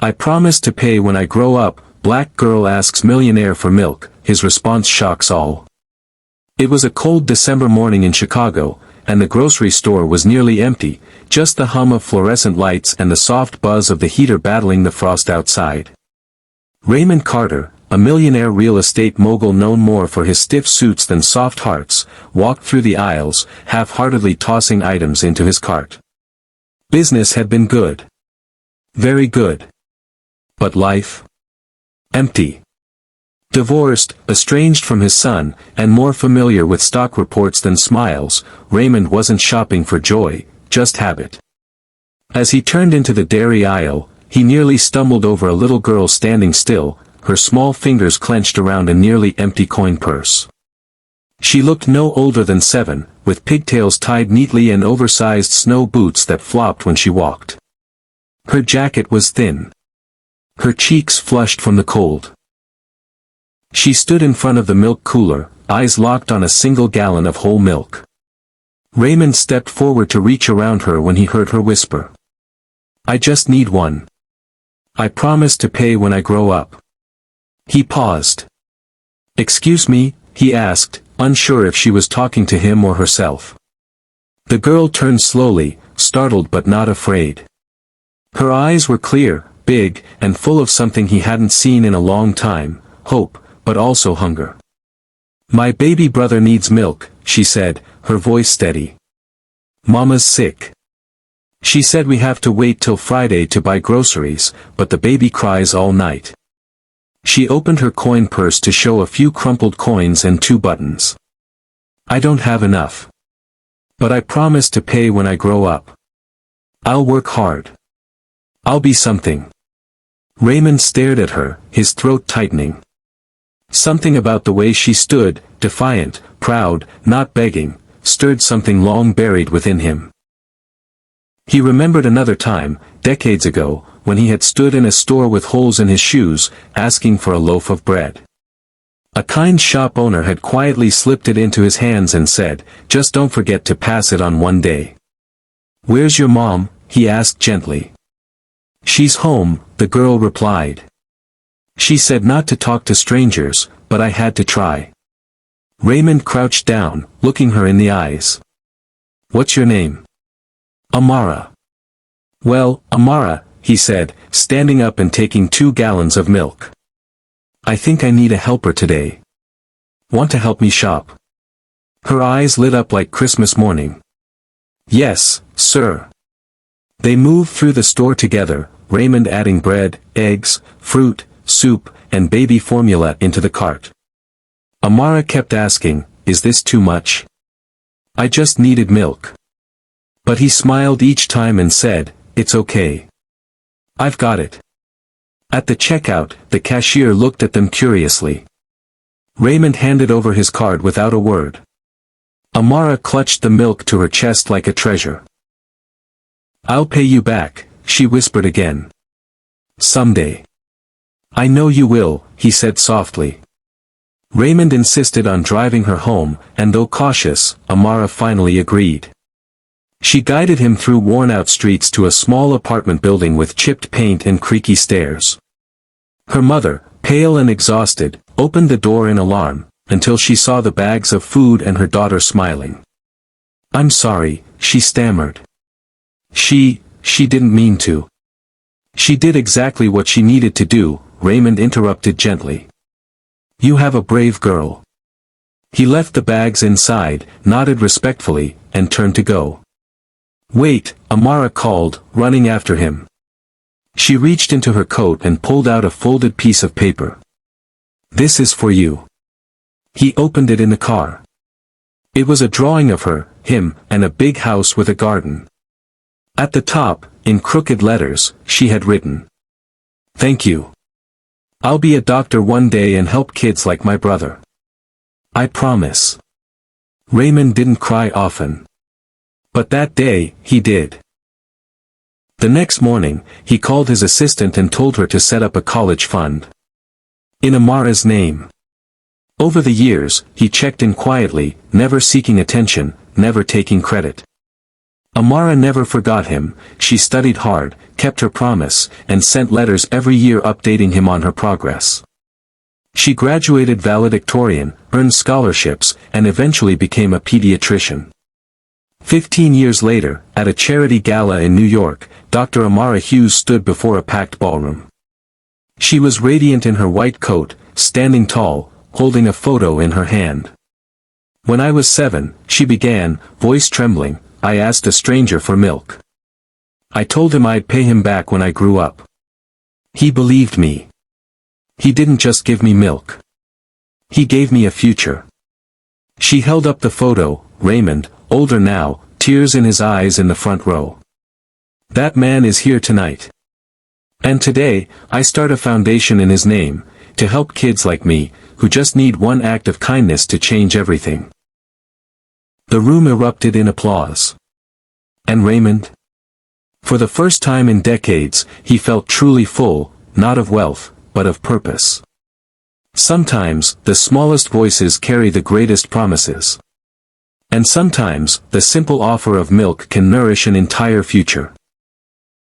I promise to pay when I grow up. Black girl asks millionaire for milk. His response shocks all. It was a cold December morning in Chicago, and the grocery store was nearly empty, just the hum of fluorescent lights and the soft buzz of the heater battling the frost outside. Raymond Carter, a millionaire real estate mogul known more for his stiff suits than soft hearts, walked through the aisles, half-heartedly tossing items into his cart. Business had been good. Very good. But life? Empty. Divorced, estranged from his son, and more familiar with stock reports than smiles, Raymond wasn't shopping for joy, just habit. As he turned into the dairy aisle, he nearly stumbled over a little girl standing still, her small fingers clenched around a nearly empty coin purse. She looked no older than 7, with pigtails tied neatly and oversized snow boots that flopped when she walked. Her jacket was thin. Her cheeks flushed from the cold. She stood in front of the milk cooler, eyes locked on a single gallon of whole milk. Raymond stepped forward to reach around her when he heard her whisper. "I just need one. I promise to pay when I grow up." He paused. "Excuse me?" he asked, unsure if she was talking to him or herself. The girl turned slowly, startled but not afraid. Her eyes were clear, big, and full of something he hadn't seen in a long time, hope, but also hunger. "My baby brother needs milk," she said, her voice steady. "Mama's sick. She said we have to wait till Friday to buy groceries, but the baby cries all night." She opened her coin purse to show a few crumpled coins and 2 buttons. "I don't have enough. But I promise to pay when I grow up. I'll work hard. I'll be something." Raymond stared at her, his throat tightening. Something about the way she stood, defiant, proud, not begging, stirred something long buried within him. He remembered another time, decades ago, when he had stood in a store with holes in his shoes, asking for a loaf of bread. A kind shop owner had quietly slipped it into his hands and said, "Just don't forget to pass it on one day." "Where's your mom?" he asked gently. "She's home," the girl replied. "She said not to talk to strangers, but I had to try." Raymond crouched down, looking her in the eyes. "What's your name?" "Amara." "Well, Amara," he said, standing up and taking 2 gallons of milk. "I think I need a helper today. Want to help me shop?" Her eyes lit up like Christmas morning. "Yes, sir." They moved through the store together, Raymond adding bread, eggs, fruit, soup, and baby formula into the cart. Amara kept asking, "Is this too much?" "I just needed milk." But he smiled each time and said, "It's okay. I've got it." At the checkout, the cashier looked at them curiously. Raymond handed over his card without a word. Amara clutched the milk to her chest like a treasure. "I'll pay you back," she whispered again. "Someday." "I know you will," he said softly. Raymond insisted on driving her home, and though cautious, Amara finally agreed. She guided him through worn-out streets to a small apartment building with chipped paint and creaky stairs. Her mother, pale and exhausted, opened the door in alarm, until she saw the bags of food and her daughter smiling. "I'm sorry," she stammered. She didn't mean to." "She did exactly what she needed to do," Raymond interrupted gently. "You have a brave girl." He left the bags inside, nodded respectfully, and turned to go. "Wait," Amara called, running after him. She reached into her coat and pulled out a folded piece of paper. "This is for you." He opened it in the car. It was a drawing of her, him, and a big house with a garden. At the top, in crooked letters, she had written, "Thank you. I'll be a doctor one day and help kids like my brother. I promise." Raymond didn't cry often. But that day, he did. The next morning, he called his assistant and told her to set up a college fund. In Amara's name. Over the years, he checked in quietly, never seeking attention, never taking credit. Amara never forgot him. She studied hard, kept her promise, and sent letters every year updating him on her progress. She graduated valedictorian, earned scholarships, and eventually became a pediatrician. 15 years later, at a charity gala in New York, Dr. Amara Hughes stood before a packed ballroom. She was radiant in her white coat, standing tall, holding a photo in her hand. "When I was 7, she began, voice trembling, I asked a stranger for milk. I told him I'd pay him back when I grew up. He believed me. He didn't just give me milk. He gave me a future." She held up the photo, Raymond, older now, tears in his eyes in the front row. "That man is here tonight. And today, I start a foundation in his name, to help kids like me, who just need one act of kindness to change everything." The room erupted in applause. And Raymond? For the first time in decades, he felt truly full, not of wealth, but of purpose. Sometimes, the smallest voices carry the greatest promises. And sometimes, the simple offer of milk can nourish an entire future.